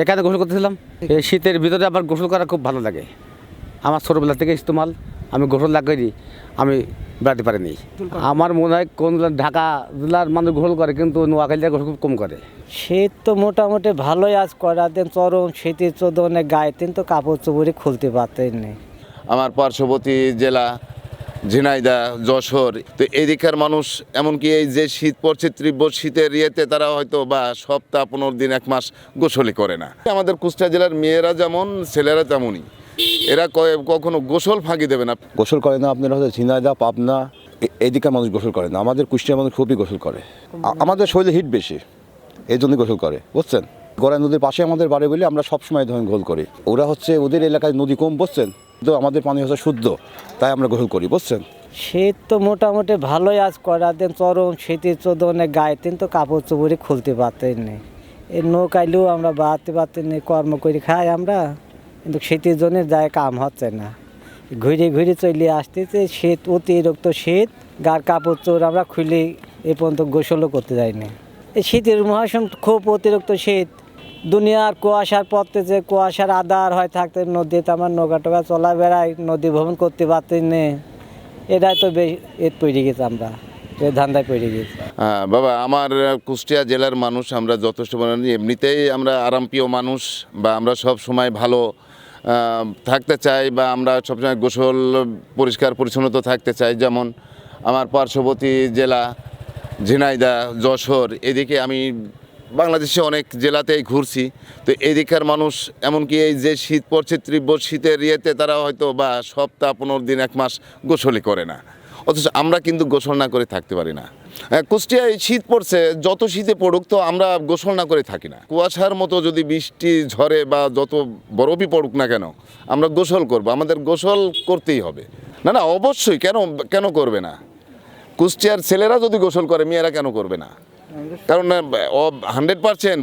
এখানে গোসল করতেছিলাম। এই শীতের ভিতরে আবার গোসল করা খুব ভালো লাগে। আমার ছোটোবেলা থেকে ইস্তেমাল, আমি গোসল না করি আমি বেড়াতে পারিনি। আমার মনে হয় কোন ঢাকা জেলার মানুষ গোসল করে, কিন্তু নোয়াখালীরা গোসল খুব কম করে। শীত তো মোটামুটি ভালোই আজ করা দিন, চরম শীতের চোদনে গায়ে তো কাপড় চোপড়ে খুলতে পারতেন না। আমার পার্শ্ববর্তী জেলা ঝিনাইদহ, যশোর, তো এদিকের মানুষ এমনকি এই যে শীত পড়ছে তীব্র শীতের ইয়েতে তারা হয়তো বা সপ্তাহ 15 দিন 1 মাস গোসলই করে না। আমাদের কুষ্টিয়া জেলার মেয়েরা যেমন ছেলেরা তেমনই, এরা কখনো গোসল ফাঁকি দেবে না। গোসল করে না আপনারা হচ্ছে ঝিনাইদহ, পাবনা, এদিকের মানুষ গোসল করে না। আমাদের কুষ্টিয়ার মানুষ খুবই গোসল করে। আমাদের শরীরে হিট বেশি, এই জন্যই গোসল করে, বুঝছেন। গড়াই নদীর পাশে আমাদের বাড়ি বলে আমরা সবসময় ধরেন গোসল করি। ওরা হচ্ছে ওদের এলাকায় নদী কম, বুঝছেন, তো আমাদের পানি হচ্ছে শুদ্ধ, তাই আমরা গোসল করি, বুঝছেন। শীত তো মোটামুটি ভালোই আজ করা দিন, চরম শীতের চোদনে গায়ে তো কাপড় চোপড়ে খুলতে পারতেন না। এই নৌকাইলেও আমরা বাড়তে পারতেন না, কর্ম করে খাই আমরা, কিন্তু শীতের জন্য যায় কাম হচ্ছে না। ঘুরে ঘুরে চলে আসতেছে শীত, অতিরিক্ত শীত, গার কাপড় চোর আমরা খুলে এ পর্যন্ত গোসলও করতে যাইনি। এই শীতের মৌসুম খুব অতিরিক্ত শীত, দুনিয়ার কুয়াশার পড়তেছে, কুয়াশার আধার হয় থাকতে নদীতে আমার নৌকা টোকা চলা বেড়ায়, নদী ভ্রমণ করতে পারতেন না। এটাই তো এর পড়ে গেছে, আমরা এ ধান্দায় পড়ে গেছি। হ্যাঁ বাবা, আমার কুষ্টিয়া জেলার মানুষ আমরা যথেষ্ট পরিমাণে এমনিতেই আমরা আরামপ্রিয় মানুষ, বা আমরা সব সময় ভালো থাকতে চাই, বা আমরা সবসময় গোসল পরিষ্কার পরিচ্ছন্নতা থাকতে চাই। যেমন আমার পার্শ্ববর্তী জেলা ঝিনাইদহ, যশোর, এদিকে আমি বাংলাদেশে অনেক জেলাতেই ঘুরছি, তো এদিকের মানুষ এমনকি এই যে শীত পড়ছে তীব্র শীতের ইয়েতে তারা হয়তো বা সপ্তাহ 15 দিন 1 মাস গোসলই করে না। অথচ আমরা কিন্তু গোসল না করে থাকতে পারি না। কুষ্টিয়ায় শীত পড়ছে, যত শীতে পড়ুক তো আমরা গোসল না করে থাকি না। কুয়াশার মতো যদি বৃষ্টি ঝড়ে বা যত বরফই পড়ুক না কেন, আমরা গোসল করব, আমাদের গোসল করতেই হবে। না না, অবশ্যই, কেন কেন করবে না? কুষ্টিয়ার ছেলেরা যদি গোসল করে, মেয়েরা কেন করবে না? কারণ 100%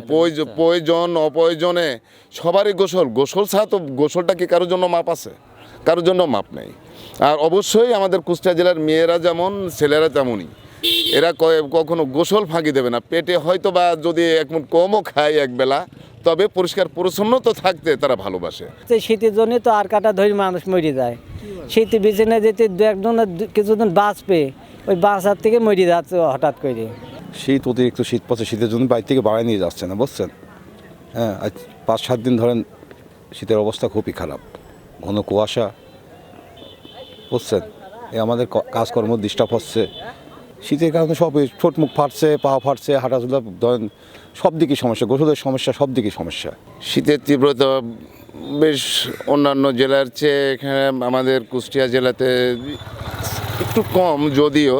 প্রয়োজন অপ্রয়োজনে সবারই গোসল ছাড়া তো গোসলটা কি কারোর জন্য মাপ আছে? কারোর জন্য মাপ নেই। আর অবশ্যই আমাদের কুষ্টিয়া জেলার মেয়েরা যেমন ছেলেরা তেমনই, এরা কখনো গোসল ফাঁকি দেবে না। পেটে হয়তো বা যদি এক মুঠ কমও খায় একবেলা, তবে পরিষ্কার পরিচ্ছন্ন তো থাকতে তারা ভালোবাসে। শীতের জন্য তো আর কাটা ধরে মানুষ মরে যায়। শীতে বিছানায় যেতে দু একজন কিছুদিন বাঁচবে, ওই বাঁচার থেকে মরে যাচ্ছে হঠাৎ করে। শীত, অতিরিক্ত শীত পড়ছে, শীতের জন্য বাইরে থেকে বাড়ায় নিয়ে যাচ্ছে না, বুঝছেন। হ্যাঁ, আজ 5-7 দিন ধরেন শীতের অবস্থা খুবই খারাপ, ঘন কুয়াশা, বুঝছেন। আমাদের কাজকর্ম ডিস্টার্ব হচ্ছে শীতের কারণে। সব ঠোঁট মুখ ফাটছে, পা ফাটছে, হাঁটাচলা ধরেন সব দিকেই সমস্যা, গোসলের সমস্যা, সব দিকেই সমস্যা। শীতের তীব্রতা বেশ অন্যান্য জেলার চেয়ে এখানে আমাদের কুষ্টিয়া জেলাতে একটু কম, যদিও